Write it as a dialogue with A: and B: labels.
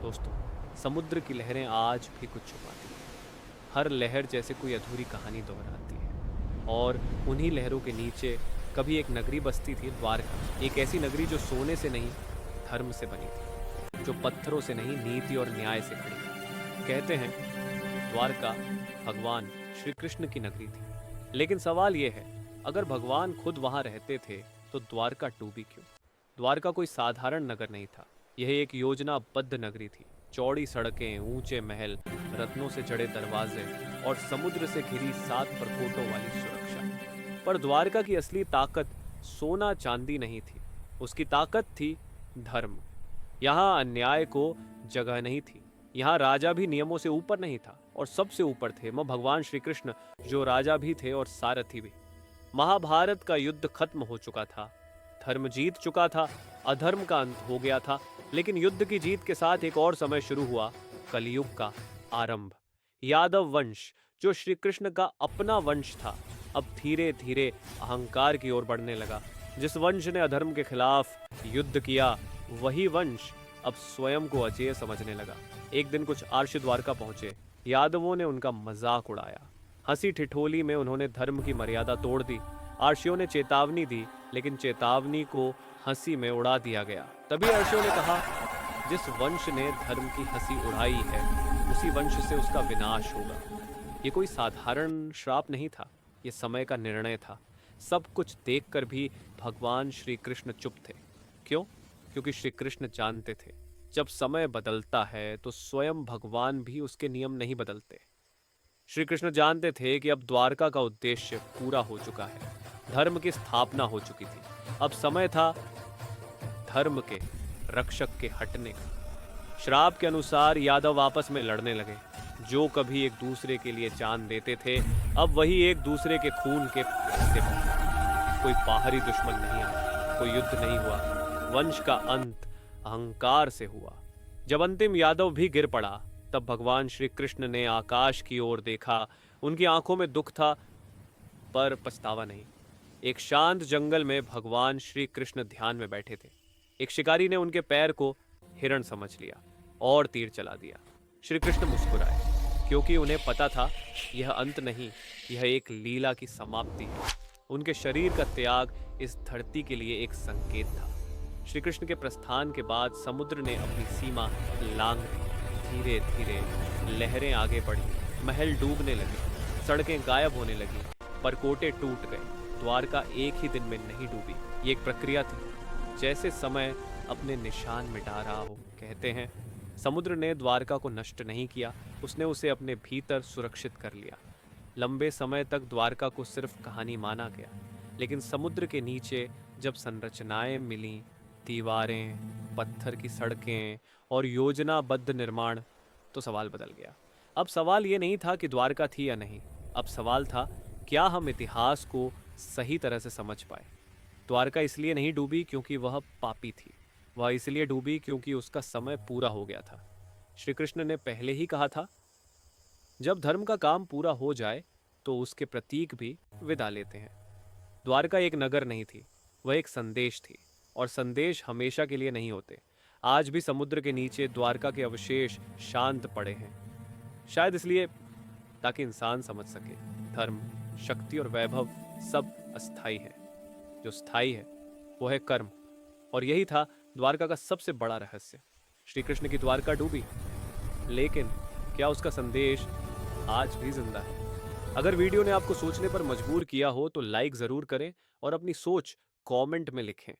A: दोस्तों, समुद्र की लहरें आज भी कुछ छुपाती हैं। हर लहर जैसे कोई अधूरी कहानी दोहराती है और उन्हीं लहरों के नीचे कभी एक नगरी बसती थी, द्वारका। एक ऐसी नगरी जो सोने से नहीं, धर्म से बनी थी, जो पत्थरों से नहीं, नीति और न्याय से खड़ी थी। कहते हैं द्वारका भगवान श्री कृष्ण की नगरी थी। लेकिन सवाल यह है, अगर भगवान खुद वहां रहते थे तो द्वारका डूबी क्यों? द्वारका कोई साधारण नगर नहीं था। यह एक योजनाबद्ध नगरी थी। चौड़ी सड़कें, ऊंचे महल, रत्नों से जड़े दरवाजे और समुद्र से घिरी 7 प्रकोटों वाली सुरक्षा। पर द्वारका की असली ताकत सोना चांदी नहीं थी। उसकी ताकत थी धर्म। यहाँ अन्याय को जगह नहीं थी। यहाँ राजा भी नियमों से ऊपर नहीं था और सबसे ऊपर थे भगवान श्री कृष्ण, जो राजा भी थे और सारथी भी। महाभारत का युद्ध खत्म हो चुका था, धर्म जीत चुका था, अधर्म का अंत हो गया था। लेकिन युद्ध की जीत के साथ एक और समय शुरू हुआ, कलयुग का आरंभ। यादव वंश, जो श्री कृष्ण का अपना वंश था, अब धीरे धीरे अहंकार की ओर बढ़ने लगा। जिस वंश ने अधर्म के खिलाफ युद्ध किया, वही वंश अब स्वयं को अजेय समझने लगा। एक दिन कुछ आर्ष द्वारका पहुंचे। यादवों ने उनका मजाक उड़ाया। हंसी ठिठोली में उन्होंने धर्म की मर्यादा तोड़ दी। आर्षियों ने चेतावनी दी, लेकिन चेतावनी को हंसी में उड़ा दिया गया। तभी आर्षियों ने कहा, जिस वंश ने धर्म की हंसी उड़ाई है, उसी वंश से उसका विनाश होगा। ये कोई साधारण श्राप नहीं था, ये समय का निर्णय था। सब कुछ देखकर भी भगवान श्री कृष्ण चुप थे। क्यों? क्योंकि श्री कृष्ण जानते थे, जब समय बदलता है तो स्वयं भगवान भी उसके नियम नहीं बदलते। श्री कृष्ण जानते थे कि अब द्वारका का उद्देश्य पूरा हो चुका है। धर्म की स्थापना हो चुकी थी। अब समय था धर्म के रक्षक के हटने का। श्राप के अनुसार यादव आपस में लड़ने लगे। जो कभी एक दूसरे के लिए जान देते थे, अब वही एक दूसरे के खून के प्यासे बने। कोई बाहरी दुश्मन नहीं आया, कोई युद्ध नहीं हुआ। वंश का अंत अहंकार से हुआ। जब अंतिम यादव भी गिर पड़ा, तब भगवान श्री कृष्ण ने आकाश की ओर देखा। उनकी आंखों में दुख था, पर पछतावा नहीं। एक शांत जंगल में भगवान श्री कृष्ण ध्यान में बैठे थे। एक शिकारी ने उनके पैर को हिरण समझ लिया और तीर चला दिया। श्री कृष्ण मुस्कुराए, क्योंकि उन्हें पता था यह अंत नहीं, यह एक लीला की समाप्ति है। उनके शरीर का त्याग इस धरती के लिए एक संकेत था। श्री कृष्ण के प्रस्थान के बाद समुद्र ने अपनी सीमा लांघ दी। धीरे धीरे लहरें आगे बढ़ी, महल डूबने लगे, सड़कें गायब होने लगी, परकोटे टूट गए। द्वारका एक ही दिन में नहीं डूबी। ये एक प्रक्रिया थी, जैसे समय अपने निशान मिटा रहा हो। कहते हैं समुद्र ने द्वारका को नष्ट नहीं किया, उसने उसे अपने भीतर सुरक्षित कर लिया। लंबे समय तक द्वारका को सिर्फ कहानी माना गया, लेकिन समुद्र के नीचे जब संरचनाएं मिलीं, दीवारें, पत्थर की सड़कें और योजनाबद्ध निर्माण, तो सवाल बदल गया। अब सवाल ये नहीं था कि द्वारका थी या नहीं, अब सवाल था, क्या हम इतिहास को सही तरह से समझ पाए? द्वारका इसलिए नहीं डूबी क्योंकि वह पापी थी, वह इसलिए डूबी क्योंकि उसका समय पूरा हो गया था। श्री कृष्ण ने पहले ही कहा था, जब धर्म का काम पूरा हो जाए तो उसके प्रतीक भी विदा लेते हैं। द्वारका एक नगर नहीं थी, वह एक संदेश थी, और संदेश हमेशा के लिए नहीं होते। आज भी समुद्र के नीचे द्वारका के अवशेष शांत पड़े हैं, शायद इसलिए ताकि इंसान समझ सके, धर्म, शक्ति और वैभव सब अस्थाई है। जो स्थायी है वो है कर्म। और यही था द्वारका का सबसे बड़ा रहस्य। श्री कृष्ण की द्वारका डूबी, लेकिन क्या उसका संदेश आज भी जिंदा है? अगर वीडियो ने आपको सोचने पर मजबूर किया हो तो लाइक जरूर करें और अपनी सोच कमेंट में लिखें।